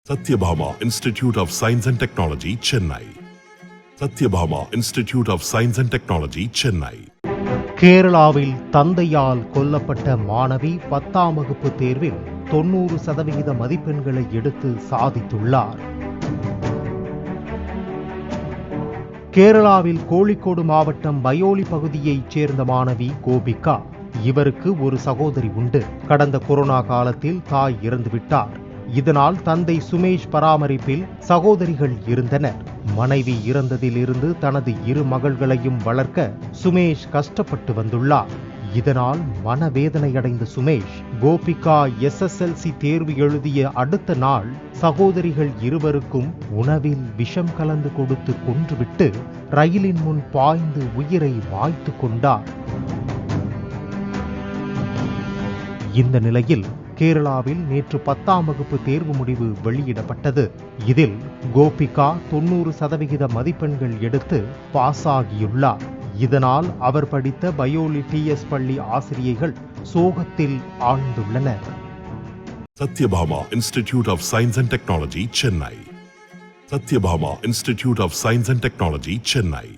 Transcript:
Satyabhama Institute of Science and Technology, Chennai. Satyabhama Institute of Science and Technology, Chennai. கேரளாவில் தந்தையால் கொல்லப்பட்ட மாணவி 10ஆம் வகுப்பு தேர்வில் 90% மதிப்பெண்களை எடுத்து சாதித்துள்ளார். கேரளாவில் கோழிக்கோடு மாவட்டம் பயோலி பகுதியைச் சேர்ந்த மாணவி கோபிகா. இவருக்கு ஒரு சகோதரி உண்டு. கடந்த கொரோனா காலத்தில் தாய் இறந்துவிட்டார். இதனால் தந்தை சுமேஷ் பராமரிப்பில் சகோதரிகள் இருந்தனர். மனைவி இறந்ததிலிருந்து தனது 2 மகள்களையும் வளர்க்க சுமேஷ் கஷ்டப்பட்டு வந்துள்ளார். இதனால் மனவேதனையடைந்த சுமேஷ் கோபிகா SSLC தேர்வு எழுதிய அடுத்த நாள் சகோதரிகள் இருவருக்கும் உணவில் விஷம் கலந்து கொடுத்து கொன்றுவிட்டு ரயிலின் முன் பாய்ந்து உயிரை மாய்த்து கொண்டார். இந்த நிலையில் கேரளாவில் நேற்று 10ஆம் வகுப்பு தேர்வு முடிவு வெளியிடப்பட்டது. இதில் கோபிகா 90% மதிப்பெண்கள் எடுத்து பாஸ் ஆகியுள்ளார். இதனால் அவர் படித்த பயோலி TS பள்ளி ஆசிரியைகள் சோகத்தில் ஆழ்ந்துள்ளனர். Satyabhama Institute of Science and Technology, Chennai. Satyabhama Institute of Science and Technology, Chennai.